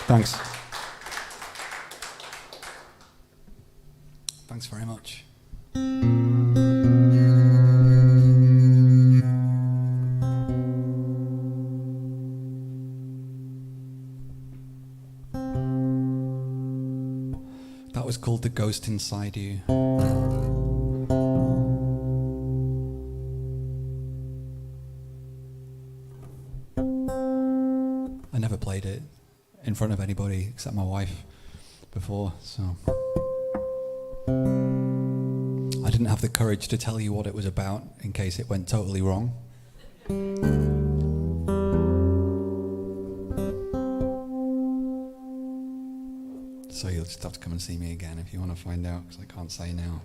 Thanks. Thanks very much. That was called The Ghost Inside You. I never played it in front of anybody except my wife before, so I didn't have the courage to tell you what it was about in case it went totally wrong. So you'll just have to come and see me again if you want to find out, because I can't say now.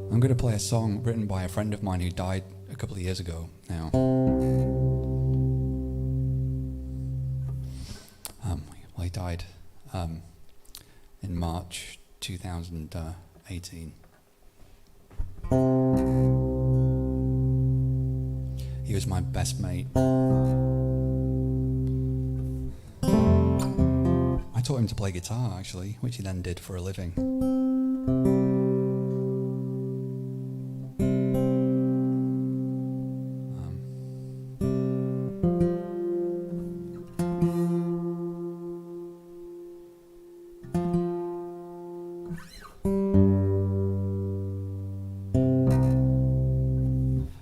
I'm going to play a song written by a friend of mine who died a couple of years ago now. Well, he died in March 2018. He was my best mate. I taught him to play guitar, actually, which he then did for a living.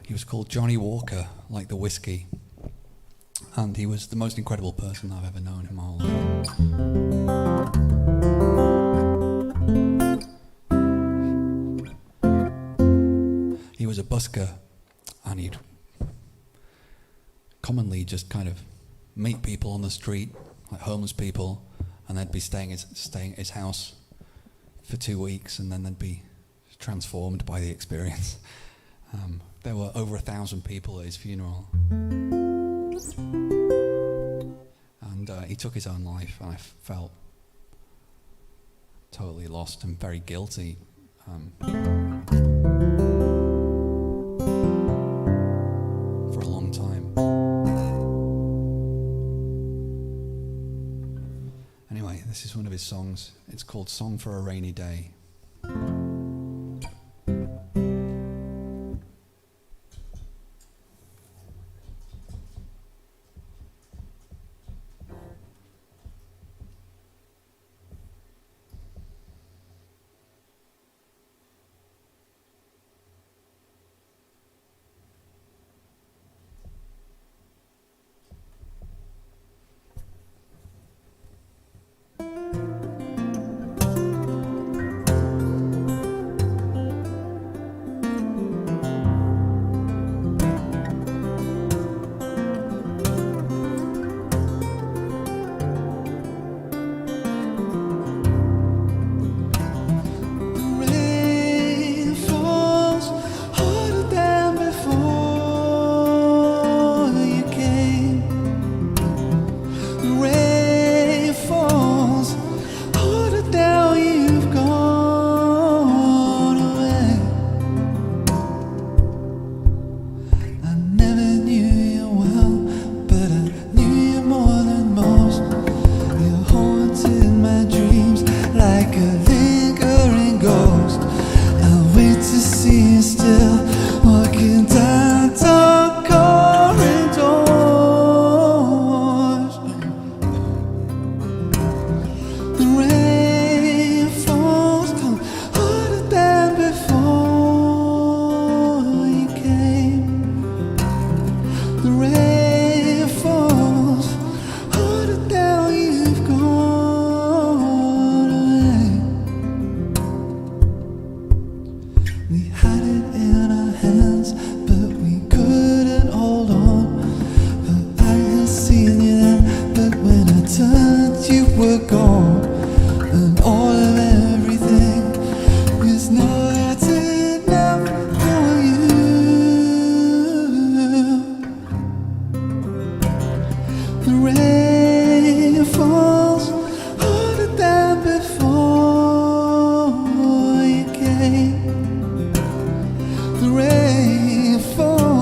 He was called Johnny Walker, like the whiskey, and he was the most incredible person I've ever known in my whole life. He was a busker, and he'd commonly just kind of meet people on the street, like homeless people, and they'd be staying at his house for 2 weeks, and then they'd be transformed by the experience. There were over 1,000 people at his funeral. And he took his own life, and I felt totally lost and very guilty. For a long time. Anyway, this is one of his songs. It's called Song for a Rainy Day. The rain falls.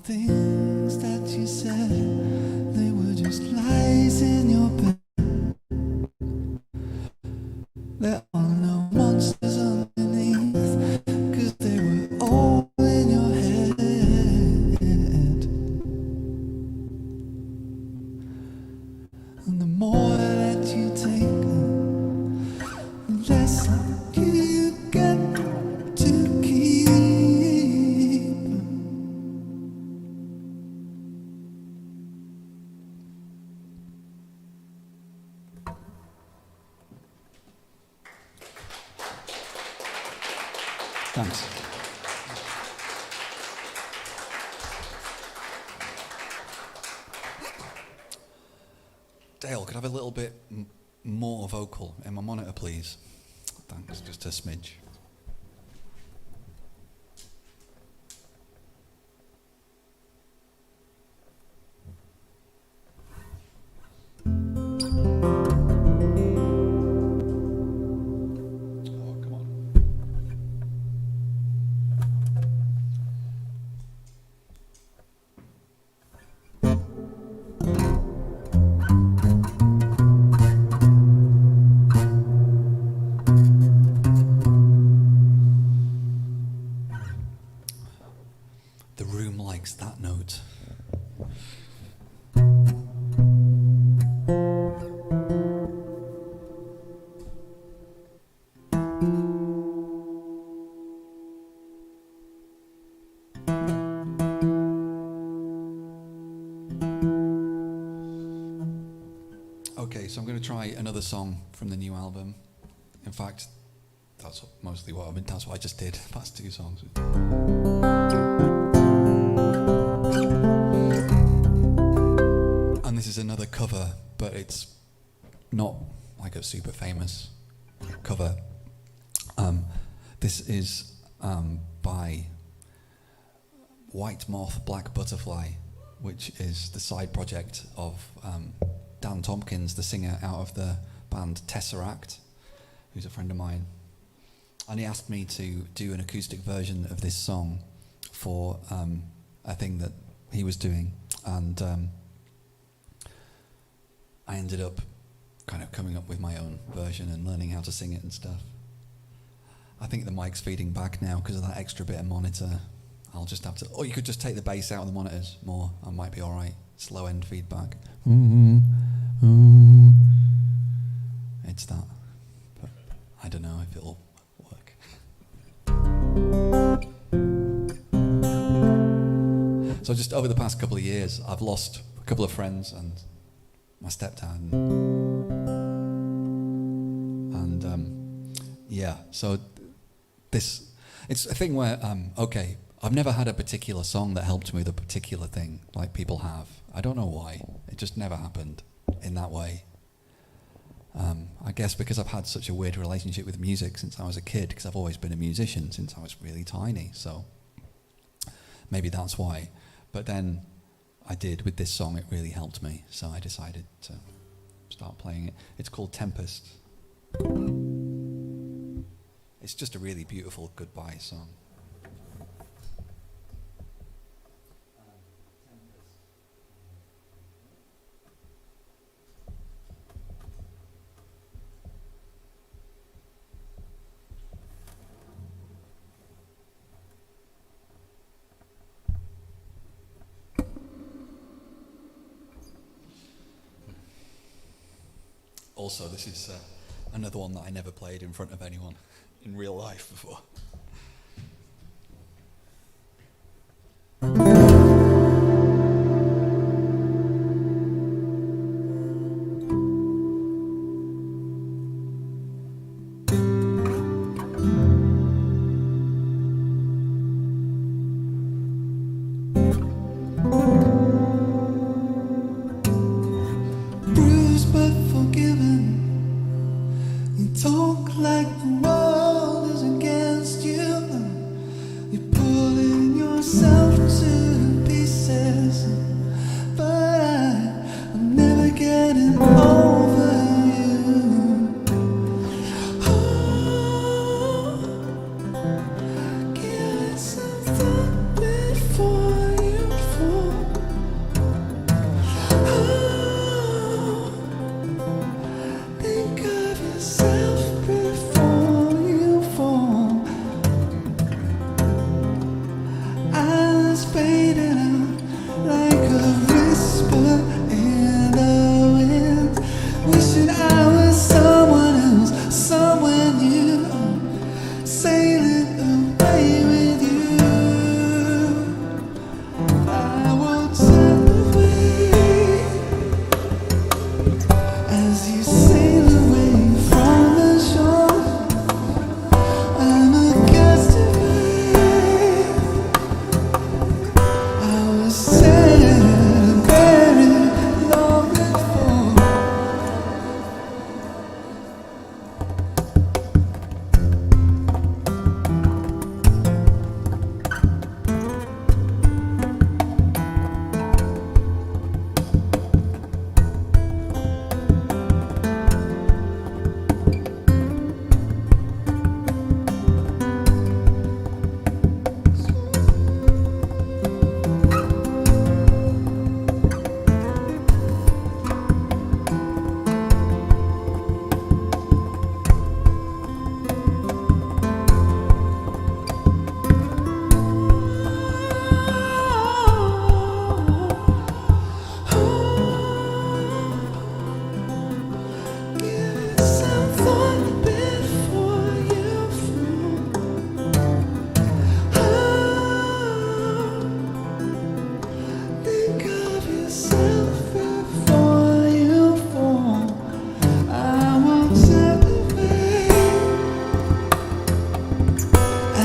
things that you said, they were just lies in your bed. There are no monsters underneath, 'cause they were all in your head. And the more that you take, the less you get to keep. Thanks. Dale, could I have a little bit more vocal in my monitor, please? Thanks, just a smidge. That note. Okay, so I'm going to try another song from the new album. In fact, that's mostly what that's what I just did. Past two songs. And this is another cover, but it's not like a super famous cover. This is by White Moth Black Butterfly, which is the side project of Dan Tompkins, the singer out of the band Tesseract, who's a friend of mine. And he asked me to do an acoustic version of this song for a thing that he was doing. And I ended up kind of coming up with my own version and learning how to sing it and stuff. I think the mic's feeding back now because of that extra bit of monitor. I'll just have to... Or you could just take the bass out of the monitors more. I might be all right. Slow end feedback. It's that. But I don't know if it'll work. So just over the past couple of years, I've lost a couple of friends and my stepdad. And yeah, so it's a thing where, okay, I've never had a particular song that helped me with a particular thing like people have. I don't know why. It just never happened in that way. I guess because I've had such a weird relationship with music since I was a kid, because I've always been a musician since I was really tiny, so maybe that's why. But then I did, with this song, it really helped me, so I decided to start playing it. It's called Tempest. It's just a really beautiful goodbye song. Also, this is another one that I never played in front of anyone in real life before. Talk like the world is against you. sailing away with you. I won't set the way as you sail away from the shore. I'm a castaway. I was sad very long before.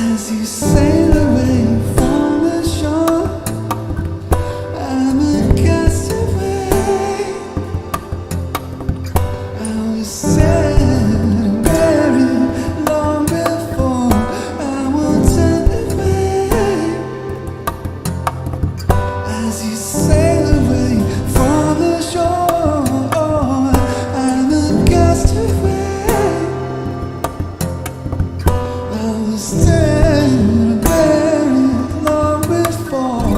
As you sail away from the shore, I'm a castaway. I was sad very long before I wanted away. As you sail away from the shore, I'm a castaway. I was dead very long before.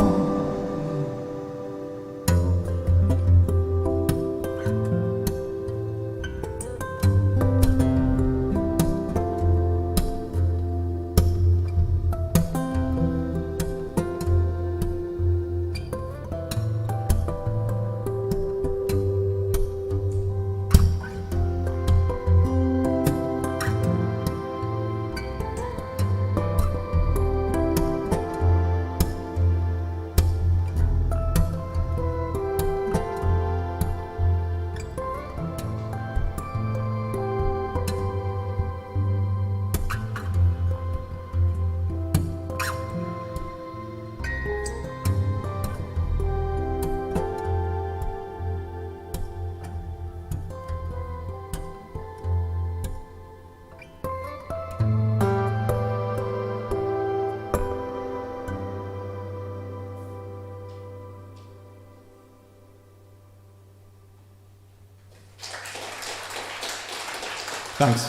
Thanks.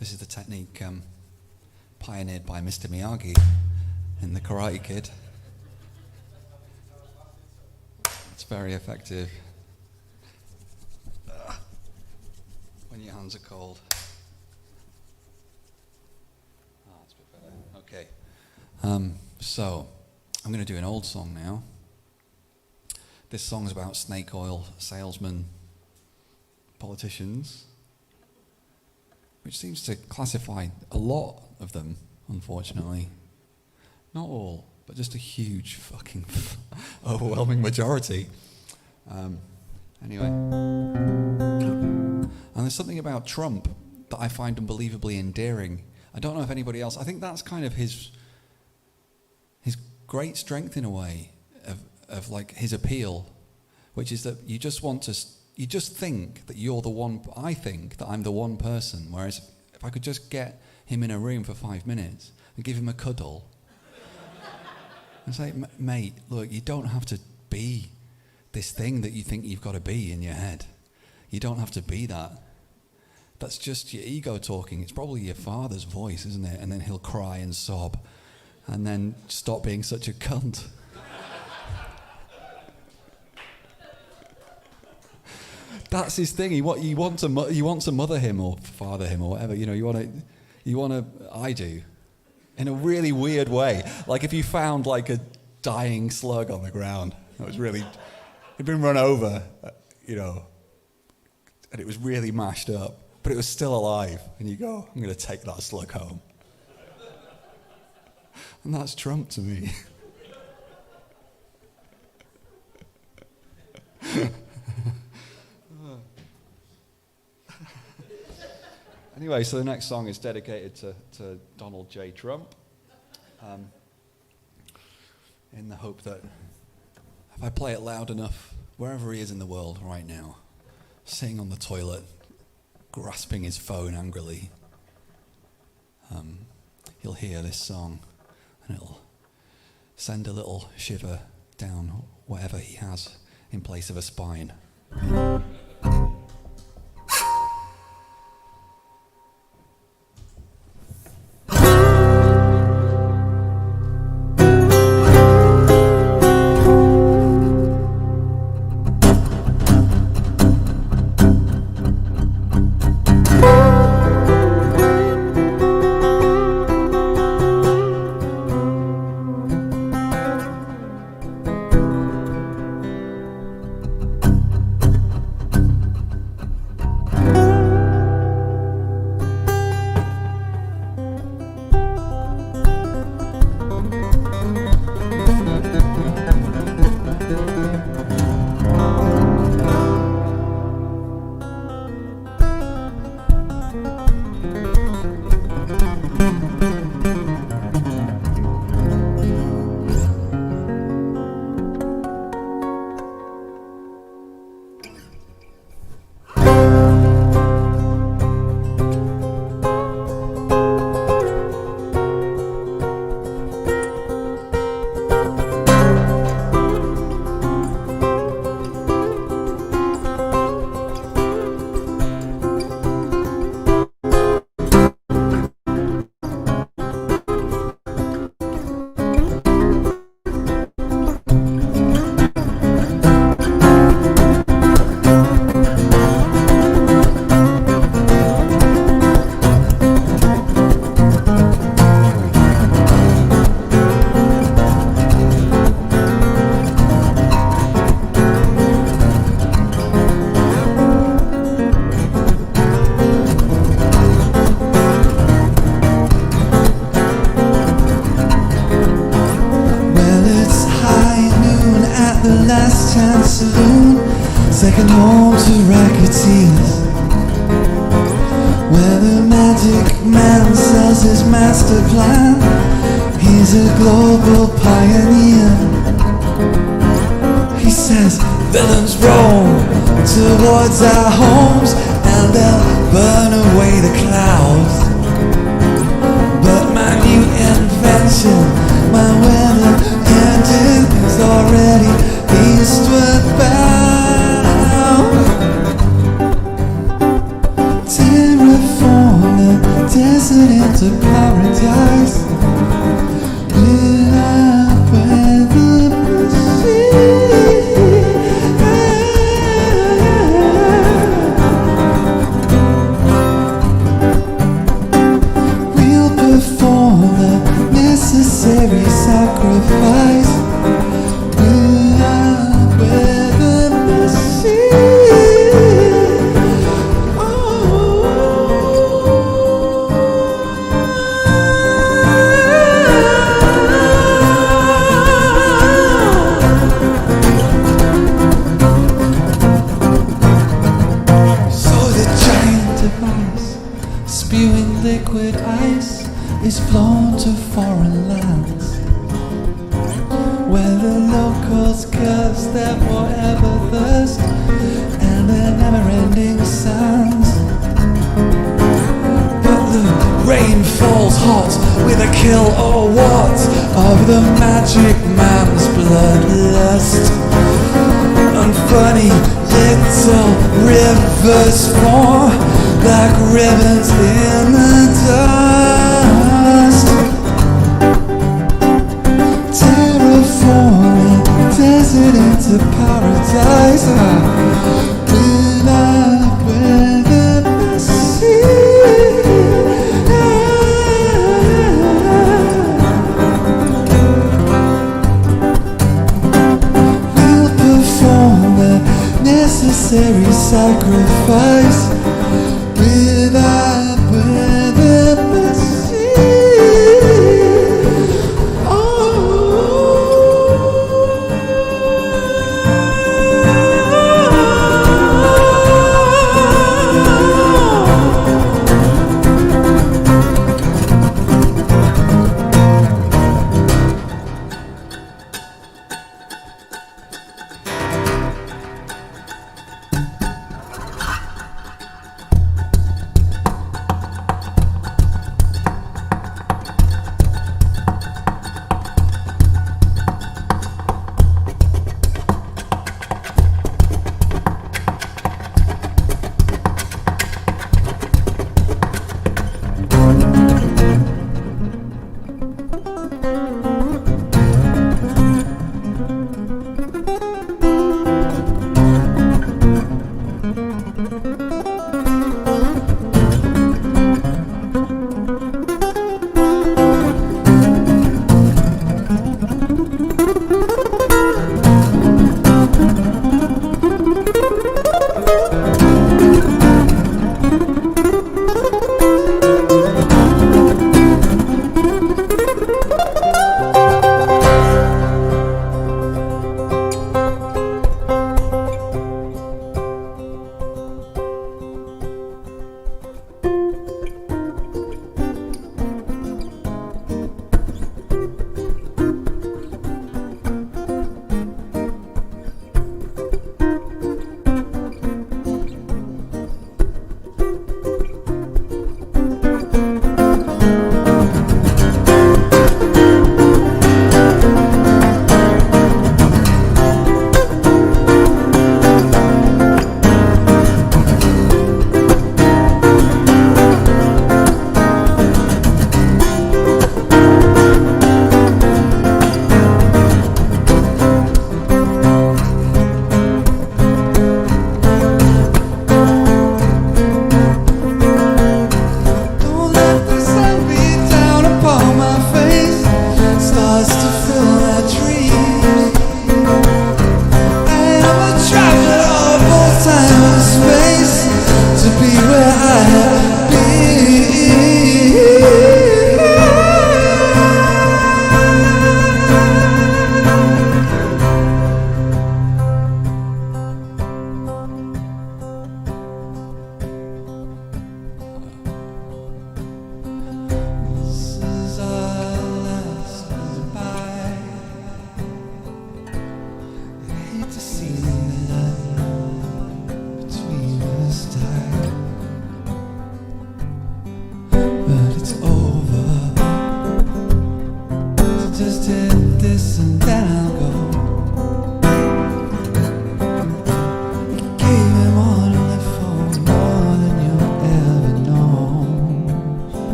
This is the technique pioneered by Mr. Miyagi in The Karate Kid. It's very effective when your hands are cold. That's a bit better. Okay. So, I'm going to do an old song now. This song's about snake oil salesmen, politicians, which seems to classify a lot of them, unfortunately. Not all, but just a huge fucking overwhelming majority. Anyway. And there's something about Trump that I find unbelievably endearing. I don't know if anybody else, I think that's kind of his great strength in a way, of like his appeal, which is that you just think that you're the one. I think that I'm the one person, whereas if I could just get him in a room for 5 minutes and give him a cuddle and say, mate, look, you don't have to be this thing that you think you've got to be in your head. You don't have to be that. That's just your ego talking. It's probably your father's voice, isn't it? And then he'll cry and sob, and then stop being such a cunt. That's his thing. He wants to mother him or father him or whatever. You want to. I do, in a really weird way. Like if you found like a dying slug on the ground that was really, it'd been run over, and it was really mashed up, but it was still alive, and you go, I'm going to take that slug home. And that's Trump to me. Anyway, so the next song is dedicated to Donald J. Trump, in the hope that if I play it loud enough, wherever he is in the world right now, sitting on the toilet, grasping his phone angrily, he'll hear this song and it'll send a little shiver down whatever he has in place of a spine. Saloon, second home to racketeers, where the magic man sells his master plan. He's a global pioneer. He says villains roam towards our homes and they'll burn away the clouds. But my new invention, my weather engine, is already eastward bound. Terraform the desert into paradise. Lit up with the machine. We'll perform the necessary sacrifice. Spewing liquid ice is flown to foreign lands, where the locals curse their forever thirst and their never-ending sands. But the rain falls hot with a kill or what of the magic man's bloodlust. on funny little rivers form like ribbons in the dust. Terraforming desert into paradise. With the sea. We'll perform the necessary sacrifice. With the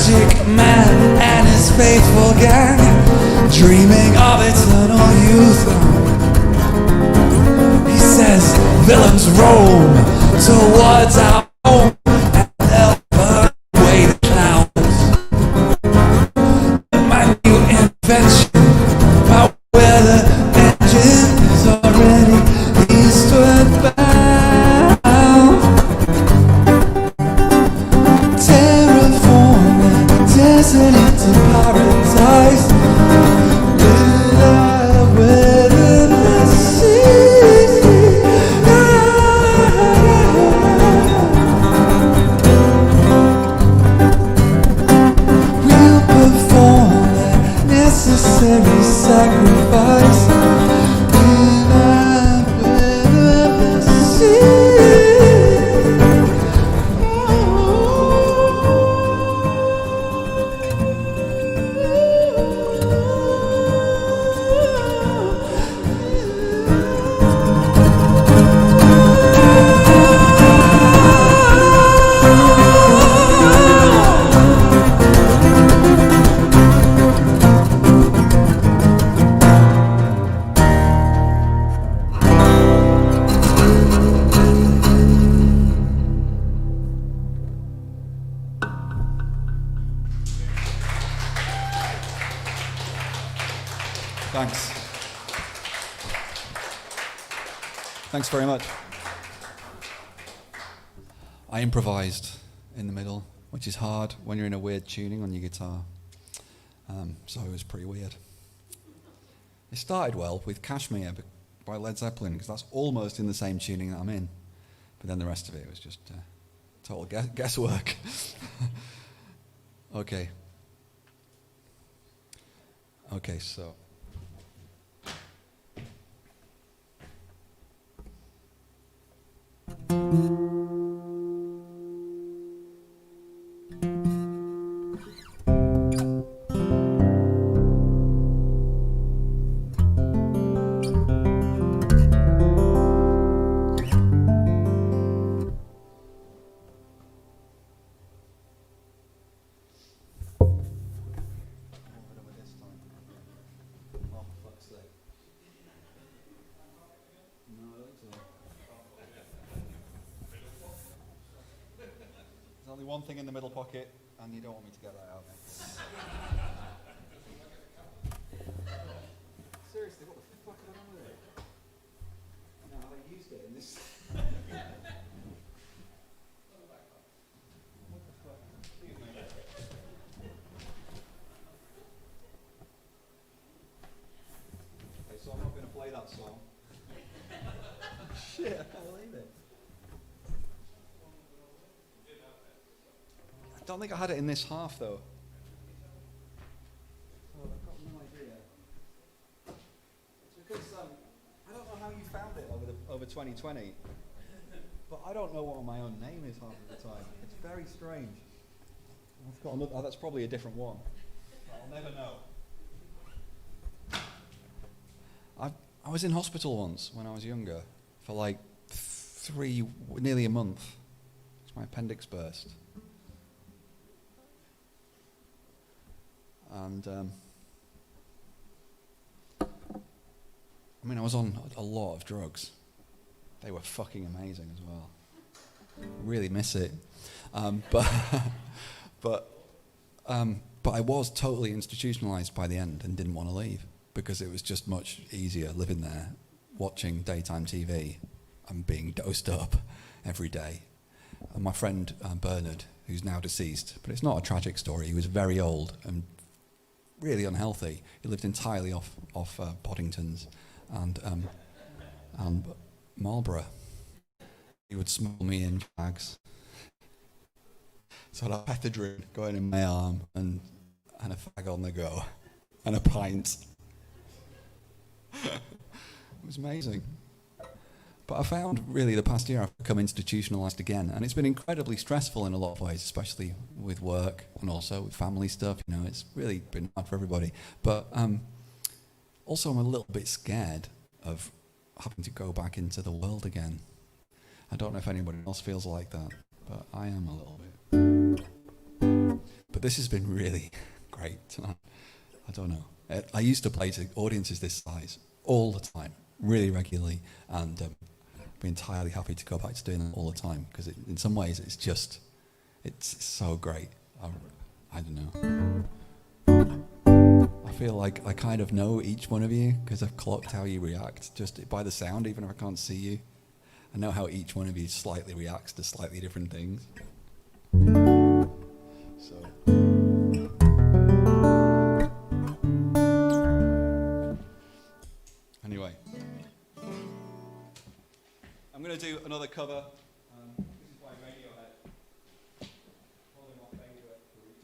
magic man and his faithful gang, dreaming of eternal youth. He says villains roam towards our home and they'll burn away the clouds. My new invention, my weather engine is already eastward bound. Terraform the desert into paradise. Live within the sea. We'll perform the necessary sacrifice. Live within the sea. Thanks. Thanks very much. I improvised in the middle, which is hard when you're in a weird tuning on your guitar. So it was pretty weird. It started well with Kashmir by Led Zeppelin, because that's almost in the same tuning that I'm in. But then the rest of it was just total guesswork. Okay. Okay, so... There's only one thing in the middle pocket, and you don't want me to get that out. Seriously, what the fuck are they on with it? No, they used it in this. What the fuck? Excuse me. Okay, so I'm not going to play that song. Shit, I can't believe it. I don't think I had it in this half though. Oh, I've got no idea. It's because I don't know how you found it over 2020, but I don't know what my own name is half of the time. It's very strange. I've got another. Oh, that's probably a different one. I'll never know. I was in hospital once when I was younger for like nearly a month. My appendix burst. And I mean, I was on a lot of drugs. They were fucking amazing as well. Really miss it. But I was totally institutionalized by the end and didn't want to leave because it was just much easier living there, watching daytime TV and being dosed up every day. And my friend Bernard, who's now deceased, but it's not a tragic story. He was very old and really unhealthy. He lived entirely off Poddingtons and Marlborough. He would smuggle me in bags. So I'd have pethidine going in my arm and a fag on the go and a pint. It was amazing. But I found really the past year I've become institutionalized again, and it's been incredibly stressful in a lot of ways, especially with work and also with family stuff. You know, it's really been hard for everybody. But also I'm a little bit scared of having to go back into the world again. I don't know if anybody else feels like that, but I am a little bit. But this has been really great tonight. I don't know. I used to play to audiences this size all the time, really regularly, and be entirely happy to go back to doing it all the time, because in some ways it's so great. I don't know. I feel like I kind of know each one of you because I've clocked how you react just by the sound, even if I can't see you. I know how each one of you slightly reacts to slightly different things. So. Anyway, I'm going to do another cover. This is by Radiohead. Holding my finger up for you.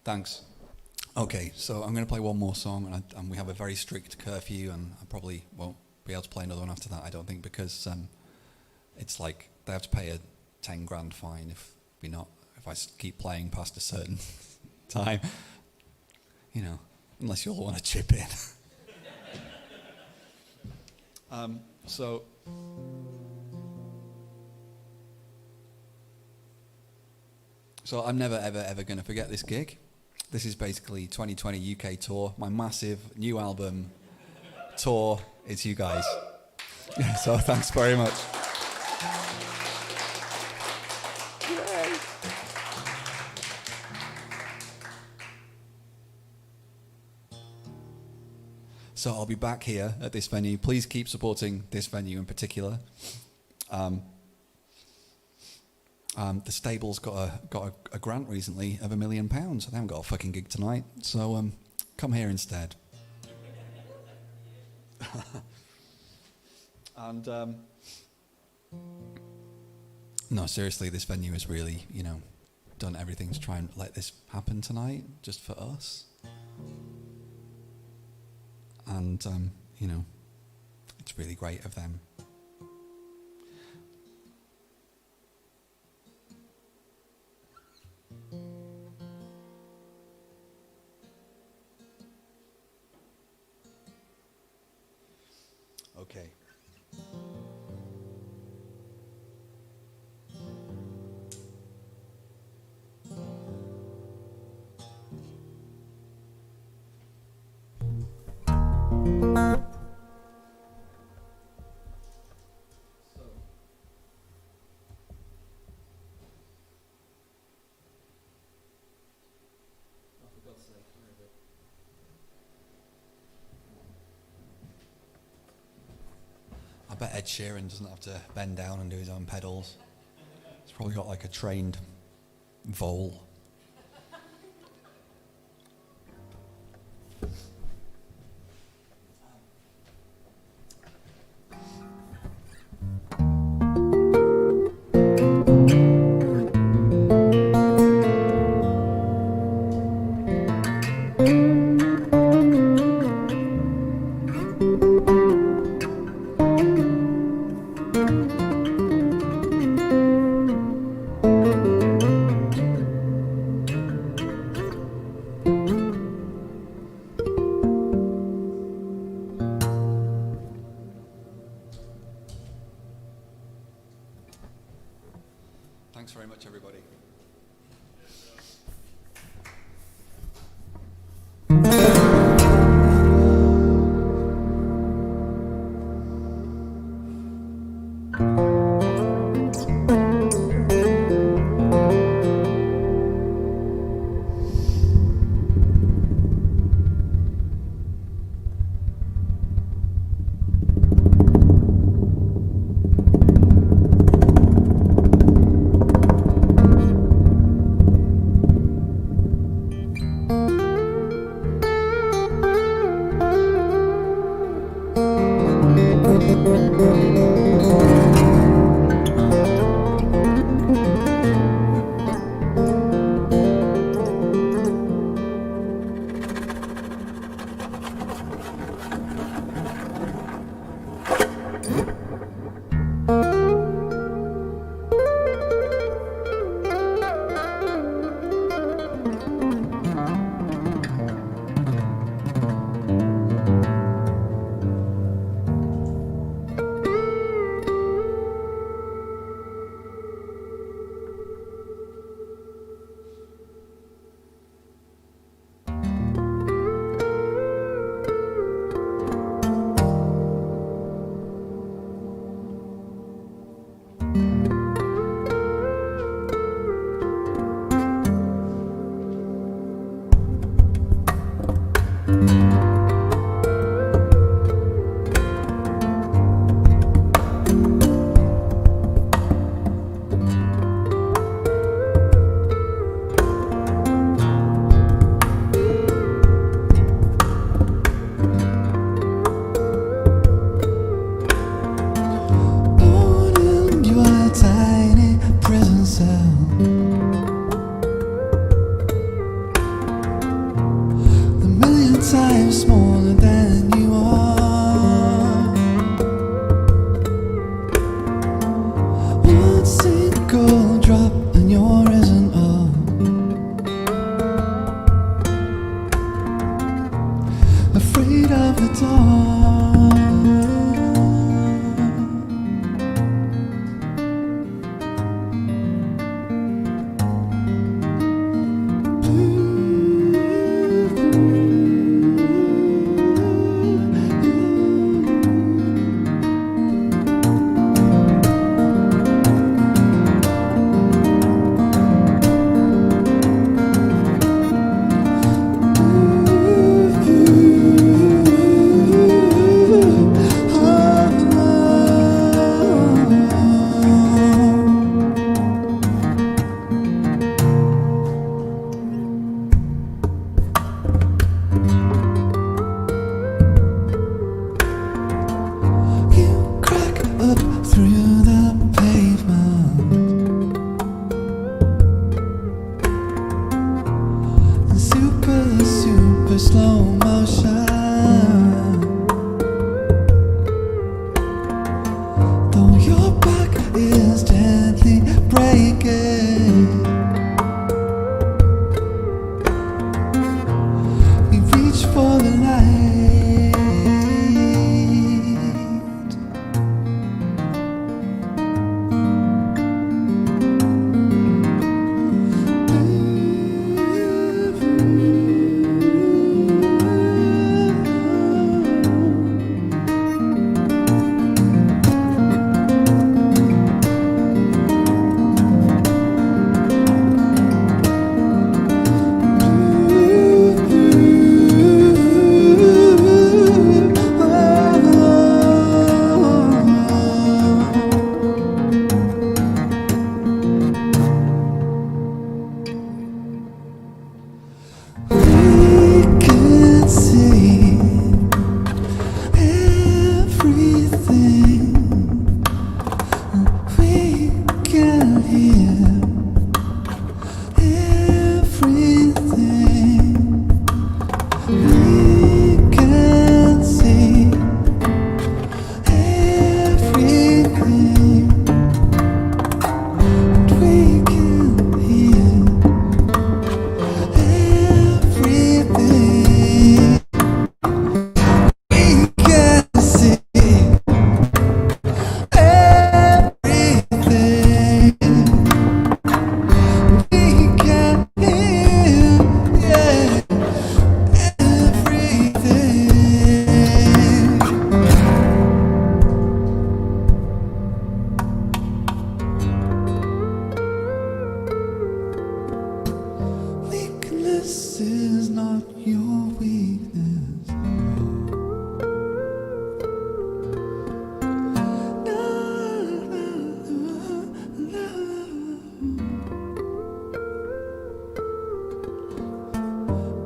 Thanks. Okay, so I'm going to play one more song, and we have a very strict curfew, and I probably won't be able to play another one after that, I don't think, because it's like they have to pay a 10 grand fine if I keep playing past a certain time. You know, unless you all want to chip in. So I'm never, ever, ever going to forget this gig. This is basically 2020 UK tour. My massive new album tour. It's you guys. So thanks very much. Yay. So I'll be back here at this venue. Please keep supporting this venue in particular. The stable's got a grant recently of £1 million. They haven't got a fucking gig tonight, so come here instead. And no, seriously, this venue has really, done everything to try and let this happen tonight, just for us. And it's really great of them. Okay. I bet Ed Sheeran doesn't have to bend down and do his own pedals. He's probably got like a trained vole. smaller than you are. One single drop and you're isn't all. Afraid of the dark. Through the pavement in super, super slow motion. Though your back is gently breaking, you reach for the light. This is not your weakness. No, no, no.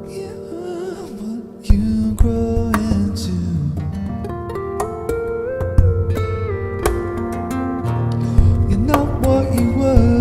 You're what you grow into. You're not what you were.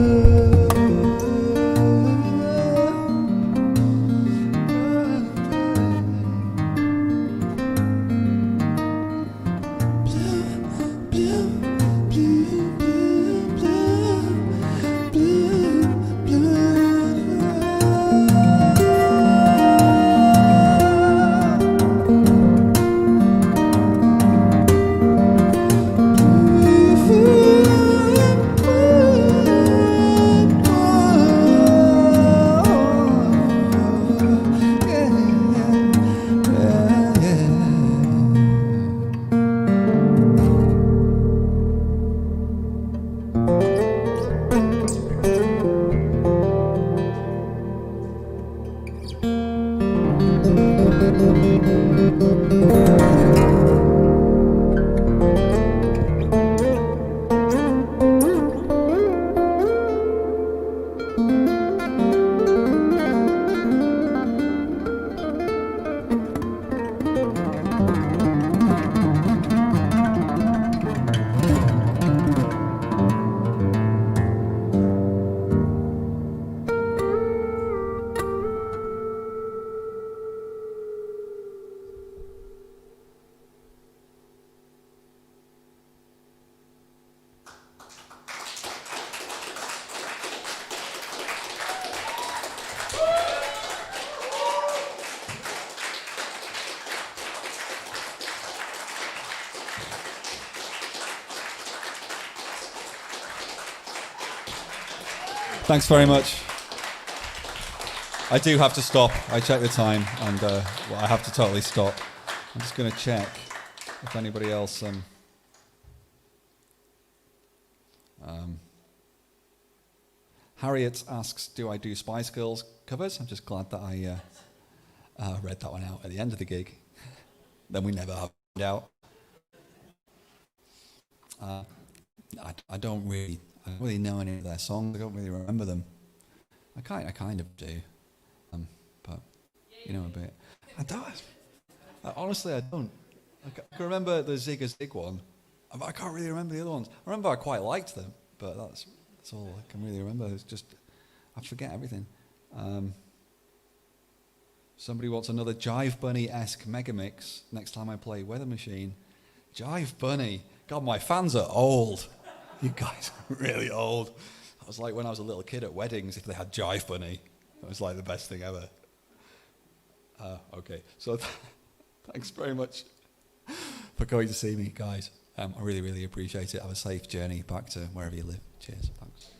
Thanks very much. I do have to stop. I check the time, and I have to totally stop. I'm just going to check if anybody else... Harriet asks, do I do Spice Girls covers? I'm just glad that I read that one out at the end of the gig. Then we never have it out. I don't really know any of their songs. I don't really remember them. I kind of do, but you know a bit. I don't. Honestly, I don't. I can remember the Zig a Zig one. I can't really remember the other ones. I remember I quite liked them, but that's all I can really remember. It's just I forget everything. Somebody wants another Jive Bunny-esque mega mix next time I play Weather Machine. Jive Bunny. God, my fans are old. You guys are really old. That was like when I was a little kid at weddings, if they had Jive Bunny. It was like the best thing ever. Okay, so thanks very much for coming to see me, guys. I really, really appreciate it. Have a safe journey back to wherever you live. Cheers. Thanks.